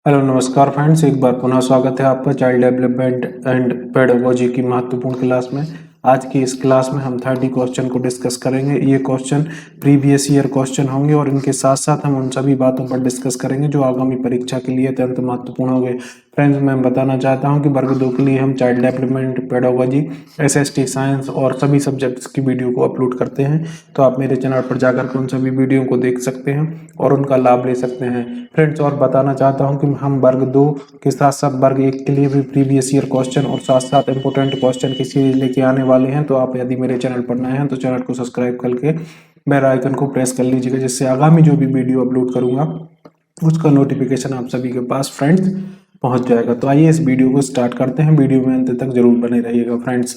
Hello नमस्कार friends, एक बार पुनः स्वागत है आपका चाइल्ड डेवलपमेंट एंड पेडागोजी की महत्वपूर्ण क्लास में। आज की इस क्लास में हम 30 क्वेश्चन को डिस्कस करेंगे। ये क्वेश्चन प्रीवियस ईयर क्वेश्चन होंगे और इनके साथ साथ हम उन सभी बातों पर डिस्कस करेंगे जो आगामी परीक्षा के लिए अत्यंत महत्वपूर्ण होंगे। फ्रेंड्स, मैं बताना चाहता हूँ कि वर्ग 2 के लिए हम child development, pedagogy, SST, science और सभी सब्जेक्ट्स की वीडियो को अपलोड करते हैं। तो आप मेरे चैनल पर जाकर के उन सभी वीडियो को देख सकते हैं और उनका लाभ ले सकते हैं। फ्रेंड्स, और बताना चाहता हूं कि हम वर्ग 2 के साथ साथ वर्ग 1 के लिए भी प्रीवियस ईयर क्वेश्चन और साथ साथ इंपोर्टेंट क्वेश्चन की सीरीज लेके आने वाले हैं। तो आप यदि मेरे चैनल पर नए हैं तो चैनल को सब्सक्राइब करके बेल आइकन को प्रेस कर लीजिएगा, जिससे आगामी जो भी वीडियो अपलोड करूंगा उसका नोटिफिकेशन आप सभी के पास फ्रेंड्स पहुंच जाएगा। तो आइए इस वीडियो को स्टार्ट करते हैं। वीडियो में अंत तक जरूर बने रहिएगा। फ्रेंड्स,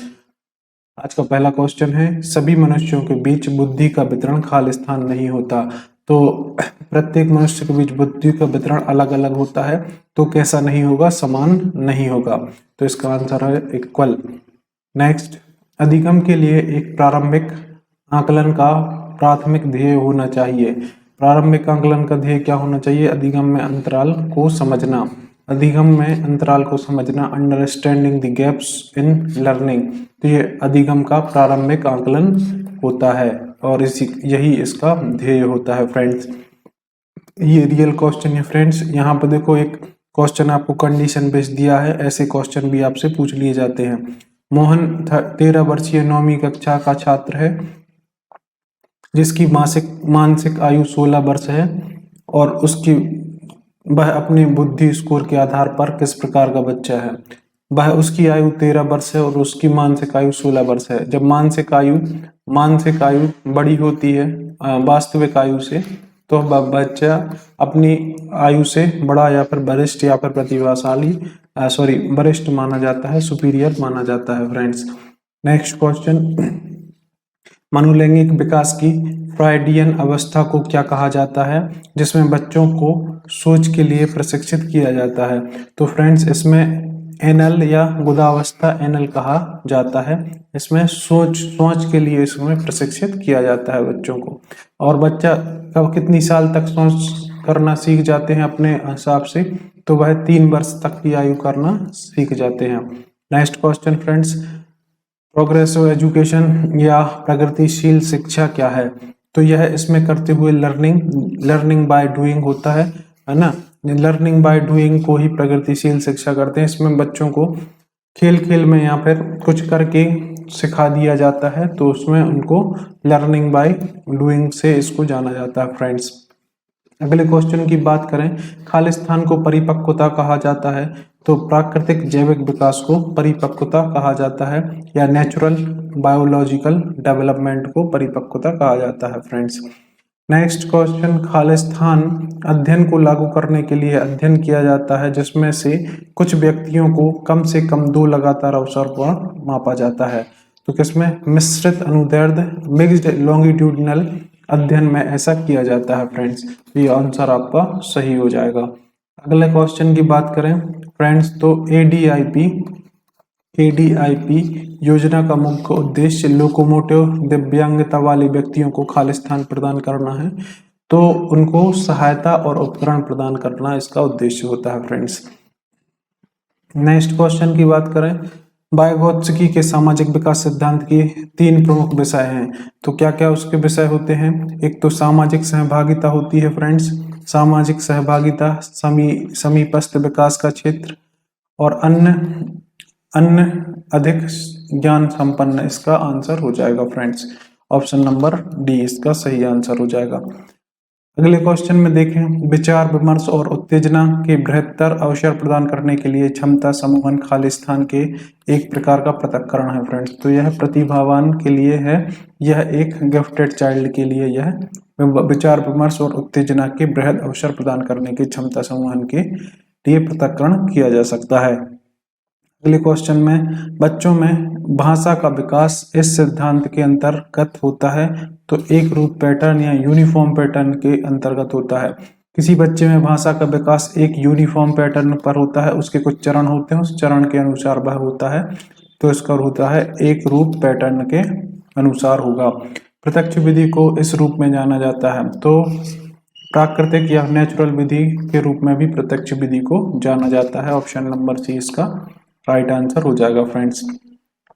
आज का पहला क्वेश्चन है, सभी मनुष्यों के बीच बुद्धि का वितरण खालिस्तान नहीं होता। तो प्रत्येक मनुष्य के बीच बुद्धि का वितरण अलग अलग होता है, तो कैसा नहीं होगा, समान नहीं होगा। तो इसका आंसर है इक्वल। नेक्स्ट, अधिगम के लिए एक प्रारंभिक आकलन का प्राथमिक ध्येय होना चाहिए। प्रारंभिक आकलन का ध्येय क्या होना चाहिए? अधिगम में अंतराल को समझना। अधिगम में अंतराल को समझना, understanding the gaps in learning. तो ये अधिगम का प्रारंभिक आकलन होता है और यही इसका ध्येय होता है। फ्रेंड्स, ये रियल क्वेश्चन है। फ्रेंड्स, यहाँ पर देखो, एक क्वेश्चन आपको कंडीशन बेस्ड दिया है। ऐसे क्वेश्चन भी आपसे पूछ लिए जाते हैं। मोहन 13 वर्षीय 9वीं कक्षा का छात्र है जिसकी मानसिक आयु 16 वर्ष है और वह अपने बुद्धि स्कोर के आधार पर किस प्रकार का बच्चा है। वह उसकी आयु 13 वर्ष है और उसकी मानसिक आयु 16 वर्ष है। जब मानसिक आयु बड़ी होती है वास्तविक आयु से, तो बच्चा अपनी आयु से बड़ा या फिर वरिष्ठ या फिर प्रतिभाशाली वरिष्ठ माना जाता है, सुपीरियर माना जाता है। फ्रेंड्स, नेक्स्ट क्वेश्चन, मनोलैंगिक विकास की फ्रॉइडियन अवस्था को क्या कहा जाता है, जिसमें बच्चों को सोच के लिए प्रशिक्षित किया जाता है। तो फ्रेंड्स, इसमें एनल या गुदावस्था एनल कहा जाता है। इसमें सोच के लिए इसमें प्रशिक्षित किया जाता है बच्चों को। और बच्चा कब कितनी साल तक सोच करना सीख जाते हैं अपने हिसाब से? तो वह 3 वर्ष तक की आयु करना सीख जाते हैं। Next question friends, progressive education या प्रगतिशील शिक्षा क्या है? तो यह इसमें करते हुए लर्निंग बाय डूइंग होता है ना। लर्निंग बाय डूइंग को ही प्रगतिशील शिक्षा करते हैं। इसमें बच्चों को खेल खेल में या फिर कुछ करके सिखा दिया जाता है, तो उसमें उनको लर्निंग बाय डूइंग से इसको जाना जाता है। फ्रेंड्स, अगले क्वेश्चन की बात करें, खालिस्तान को परिपक्वता कहा जाता है। तो प्राकृतिक जैविक विकास को परिपक्वता कहा जाता है या नेचुरल बायोलॉजिकल डेवलपमेंट को परिपक्वता कहा जाता है। फ्रेंड्स, नेक्स्ट क्वेश्चन, खालिस्तान अध्ययन को लागू करने के लिए अध्ययन किया जाता है जिसमें से कुछ व्यक्तियों को कम से कम 2 लगातार अवसर पर मापा जाता है। तो किसमें? मिश्रित अनुदैर्ध्य मिक्स्ड लॉन्गिट्यूडिनल अध्ययन में ऐसा किया जाता है। फ्रेंड्स, ये आंसर आपका सही हो जाएगा। अगले क्वेश्चन की बात करें फ्रेंड्स, तो एडीआईपी योजना का मुख्य उद्देश्य लोकोमोटिव दिव्यांगता वाले व्यक्तियों को खालिस्तान प्रदान करना है। तो उनको सहायता और उपकरण प्रदान करना इसका उद्देश्य होता है। फ्रेंड्स, नेक्स्ट क्वेश्चन की बात करें, वाइगोत्स्की के सामाजिक विकास सिद्धांत के 3 प्रमुख विषय हैं। तो क्या क्या उसके विषय होते हैं? एक तो सामाजिक सहभागिता होती है। फ्रेंड्स, सामाजिक सहभागिता, समीपस्थ विकास का क्षेत्र और अन्य अधिक ज्ञान संपन्न, इसका आंसर हो जाएगा। फ्रेंड्स, ऑप्शन नंबर डी इसका सही आंसर हो जाएगा। अगले क्वेश्चन में देखें, विचार विमर्श और उत्तेजना के बेहतर अवसर प्रदान करने के लिए क्षमता समूहन खालिस्तान के एक प्रकार का पृथक्करण है। फ्रेंड्स, तो यह प्रतिभावान के लिए है, यह एक गिफ्टेड चाइल्ड के लिए यह विचार विमर्श और उत्तेजना के बृहद अवसर प्रदान करने की क्षमता समूहन के लिए पृथक्करण किया जा सकता है। अगले क्वेश्चन में, बच्चों में भाषा का विकास इस सिद्धांत के अंतर्गत होता है। तो एक रूप पैटर्न या यूनिफॉर्म पैटर्न के अंतर्गत होता है। किसी बच्चे में भाषा का विकास एक यूनिफॉर्म पैटर्न पर होता है, उसके कुछ चरण होते हैं, उस चरण के अनुसार वह होता है। तो इसका होता है एक रूप पैटर्न के अनुसार होगा। प्रत्यक्ष विधि को इस रूप में जाना जाता है। तो प्राकृतिक या नेचुरल विधि के रूप में भी प्रत्यक्ष विधि को जाना जाता है। ऑप्शन नंबर सी इसका राइट आंसर हो जाएगा फ्रेंड्स।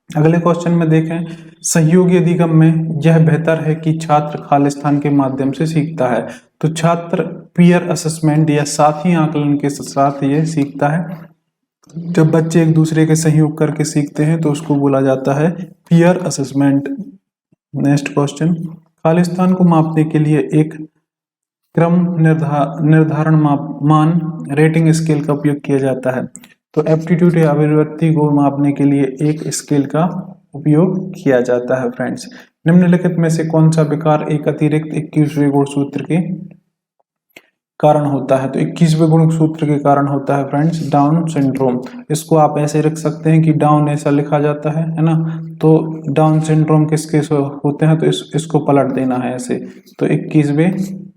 अगले क्वेश्चन में देखें, सहयोगी अधिगम में यह बेहतर है कि छात्र खालिस्तान के माध्यम से सीखता है। तो छात्र पीयर असेसमेंट या साथी आकलन के साथ ये सीखता है। जब बच्चे एक दूसरे के सहयोग करके सीखते हैं तो उसको बोला जाता है peer assessment. Next question, Khalistan को मापने के लिए एक क्रम निर्धारण मान रेटिंग स्केल का उपयोग किया जाता है। तो एप्टीट्यूड या अभिव्यक्ति को मापने के लिए एक स्केल का उपयोग किया जाता है फ्रेंड्स। निम्नलिखित में से कौन सा विकार एक अतिरिक्त 21वें गुणसूत्र के कारण होता है? तो 21वें गुणसूत्र के कारण होता है फ्रेंड्स डाउन सिंड्रोम। इसको आप ऐसे रख सकते हैं कि डाउन ऐसा लिखा जाता है ना, तो डाउन सिंड्रोम किसके होते हैं, तो इसको पलट देना है ऐसे। तो 21वें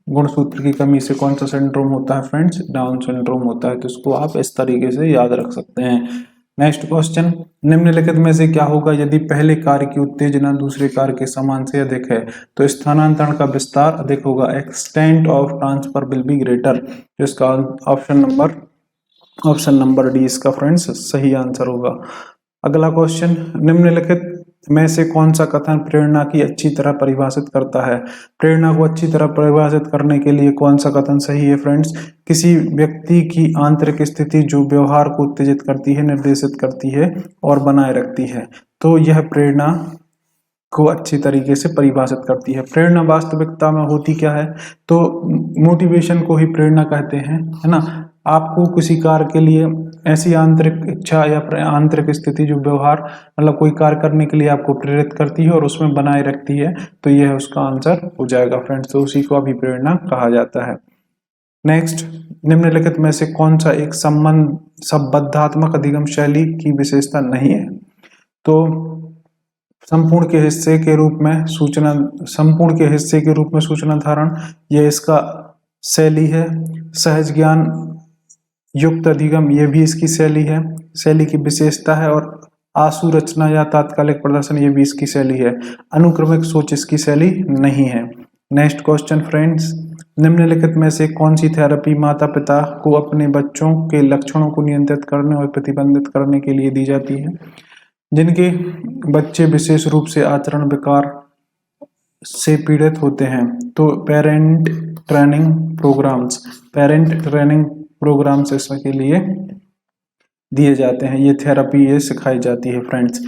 गुणसूत्र की कमी से कौन सा सिंड्रोम होता है फ्रेंड्स? डाउन सिंड्रोम होता है। तो इसको आप इस तरीके से याद रख सकते हैं। नेक्स्ट क्वेश्चन, निम्नलिखित में से क्या होगा यदि पहले कार्य की उत्तेजना दूसरे कार्य के समान से अधिक है? तो स्थानांतरण का विस्तार अधिक होगा, extent of transfer will be greater. इसका ऑप्शन नंबर डी इसका फ्रेंड्स सही आंसर होगा। अगला क्वेश्चन, निम्नलिखित में से कौन सा कथन प्रेरणा की अच्छी तरह परिभाषित करता है? प्रेरणा को अच्छी तरह परिभाषित करने के लिए कौन सा कथन सही है फ्रेंड्स? किसी व्यक्ति की आंतरिक स्थिति जो व्यवहार को उत्तेजित करती है, निर्देशित करती है और बनाए रखती है, तो यह प्रेरणा को अच्छी तरीके से परिभाषित करती है। प्रेरणा वास्तविकता में होती क्या है? तो मोटिवेशन को ही प्रेरणा कहते हैं, है ना। आपको किसी कार्य के लिए ऐसी आंतरिक इच्छा या आंतरिक स्थिति जो व्यवहार मतलब कोई कार्य करने के लिए आपको प्रेरित करती है और उसमें बनाए रखती है, तो यह उसका आंसर हो जाएगा फ्रेंड्स। तो उसी को अभिप्रेरणा कहा जाता है। नेक्स्ट, निम्नलिखित में से कौन सा एक संबद्धात्मक अधिगम शैली की विशेषता नहीं है? तो संपूर्ण के हिस्से के रूप में सूचना धारण, यह इसका शैली है। सहज ज्ञान युक्त अधिगम, यह भी इसकी शैली है, शैली की विशेषता है। और आशु रचना या तात्कालिक प्रदर्शन, ये भी इसकी शैली है। अनुक्रमिक सोच इसकी शैली नहीं है। नेक्स्ट क्वेश्चन फ्रेंड्स, निम्नलिखित में से कौन सी थेरेपी माता पिता को अपने बच्चों के लक्षणों को नियंत्रित करने और प्रतिबंधित करने के लिए दी जाती है? जिनके बच्चे विशेष रूप से आचरण विकार से पीड़ित होते हैं, तो पेरेंट ट्रेनिंग प्रोग्राम्स इसके लिए दिए जाते हैं। ये थेरेपी ये सिखाई जाती है फ्रेंड्स।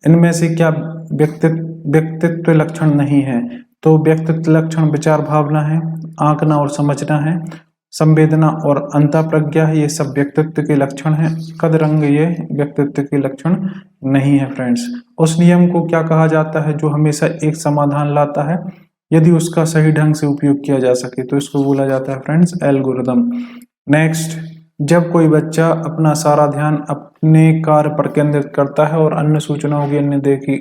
इनमें से क्या व्यक्तित्व लक्षण नहीं है? तो व्यक्तित्व लक्षण विचार भावना है, आंकना और समझना है, संवेदना और अंतःप्रज्ञा है, ये सब व्यक्तित्व के लक्षण हैं। कद रंग ये व्यक्तित्व के लक्षण नहीं है फ्रेंड्स। उस नियम को क्या कहा जाता है जो हमेशा एक समाधान लाता है यदि उसका सही ढंग से उपयोग किया जा सके? तो इसको बोला जाता है फ्रेंड्स एल्गोरिदम। नेक्स्ट, जब कोई बच्चा अपना सारा ध्यान अपने कार्य पर केंद्रित करता है और अन्य सूचनाओं की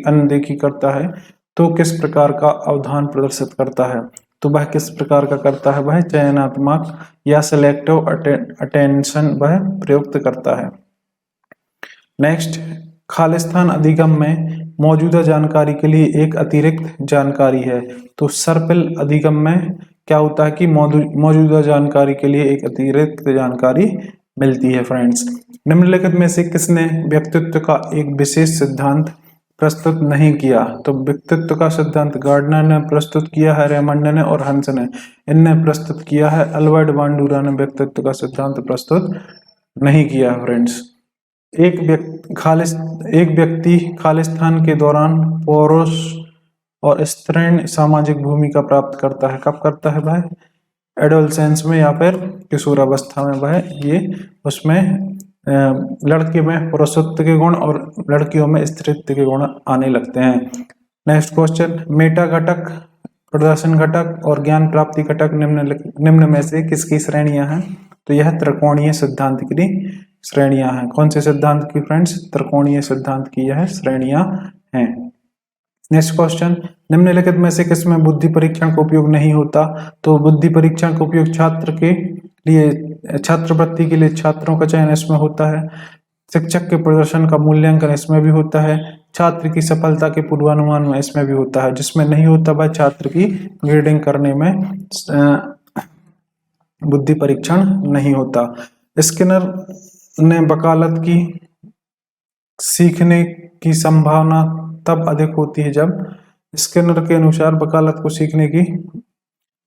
अनदेखी करता है, तो किस प्रकार का अवधान प्रदर्शित करता है? तो वह किस प्रकार का करता है? वह चयनात्मक या सिलेक्टिव अटेंशन वह प्रयुक्त करता है। नेक्स्ट, खालिस्तान अधिगम में मौजूदा जानकारी के लिए एक अतिरिक्त जानकारी है। तो सर्पिल अधिगम में क्या होता है कि मौजूदा जानकारी के लिए एक अतिरिक्त जानकारी मिलती है फ्रेंड्स। निम्नलिखित में से किसने व्यक्तित्व का एक विशेष सिद्धांत प्रस्तुत नहीं किया? तो व्यक्तित्व का सिद्धांत गार्डनर ने प्रस्तुत किया है, रेमंड ने और हंस ने इनने प्रस्तुत किया है। अल्बर्ट बांडुरा ने व्यक्तित्व का सिद्धांत प्रस्तुत नहीं किया फ्रेंड्स। एक व्यक्ति खालिस्तान के दौरान पुरुष और स्त्रीण सामाजिक भूमिका प्राप्त करता है। कब करता है वह? एडोलसेंस में या फिर किशोरावस्था में वह ये उसमें लड़के में पुरुषत्व के गुण और लड़कियों में स्त्रीत्व के गुण आने लगते हैं। नेक्स्ट क्वेश्चन, मेटा घटक, प्रदर्शन घटक और ज्ञान प्राप्ति घटक निम्न में से किसकी श्रेणियां हैं? तो यह त्रिकोणीय सिद्धांत की श्रेणियां हैं। कौन से सिद्धांत की फ्रेंड्स? त्रिकोणीय सिद्धांत की यह श्रेणियां हैं। नेक्स्ट क्वेश्चन, निम्नलिखित में से किसमें बुद्धि परीक्षण का उपयोग नहीं होता? तो बुद्धि परीक्षण का उपयोग छात्रवृत्ति के लिए छात्रों का चयन इसमें होता है, शिक्षक के प्रदर्शन का मूल्यांकन इसमें भी होता है, छात्र की सफलता के पूर्वानुमान में इसमें भी होता है। जिसमें नहीं होता वह छात्र की ग्रेडिंग करने में बुद्धि परीक्षण नहीं होता। स्किनर ने वकालत की सीखने की संभावना तब अधिक होती है जब, स्किनर के अनुसार वकालत को सीखने की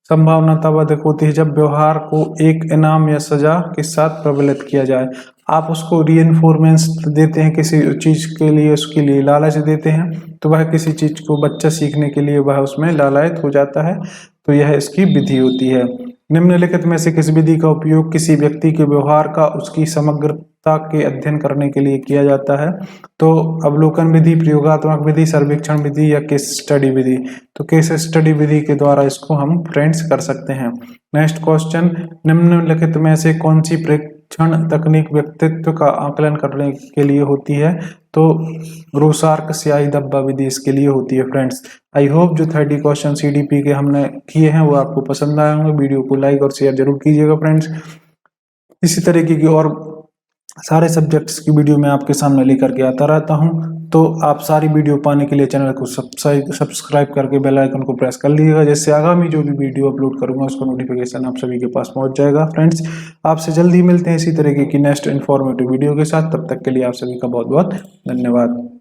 संभावना तब अधिक होती है जब व्यवहार को एक इनाम या सजा के साथ प्रबलित किया जाए। आप उसको रीइंफोर्समेंट देते हैं किसी चीज के लिए, उसके लिए लालच देते हैं, तो वह किसी चीज को बच्चा सीखने के लिए वह उसमें लालायित हो जाता है। तो यह इसकी विधि होती है। निम्नलिखित में से किस विधि का उपयोग किसी व्यक्ति के व्यवहार का उसकी समग्रता के अध्ययन करने के लिए किया जाता है? तो अवलोकन विधि, प्रयोगात्मक विधि, सर्वेक्षण विधि या केस स्टडी विधि। तो केस स्टडी विधि के द्वारा इसको हम फ्रेंड्स कर सकते हैं। नेक्स्ट क्वेश्चन, निम्नलिखित में से कौन सी प्रेक्षण तकनीक व्यक्तित्व का आकलन करने के लिए होती है? तो रोसार्क स्याही धब्बा विधि इसके लिए होती है फ्रेंड्स। आई होप जो 30 क्वेश्चन सीडीपी के हमने किए हैं वो आपको पसंद आए होंगे। वीडियो को लाइक और शेयर जरूर कीजिएगा फ्रेंड्स। इसी तरीके की और सारे सब्जेक्ट्स की वीडियो मैं आपके सामने लेकर के आता रहता हूं, तो आप सारी वीडियो पाने के लिए चैनल को सब्सक्राइब करके बेल आइकन को प्रेस कर लीजिएगा, जिससे आगामी जो भी वीडियो अपलोड करूंगा उसका नोटिफिकेशन आप सभी के पास पहुंच जाएगा। फ्रेंड्स, आपसे जल्दी मिलते हैं इसी तरीके की नेक्स्ट इन्फॉर्मेटिव वीडियो के साथ। तब तक के लिए आप सभी का बहुत बहुत धन्यवाद।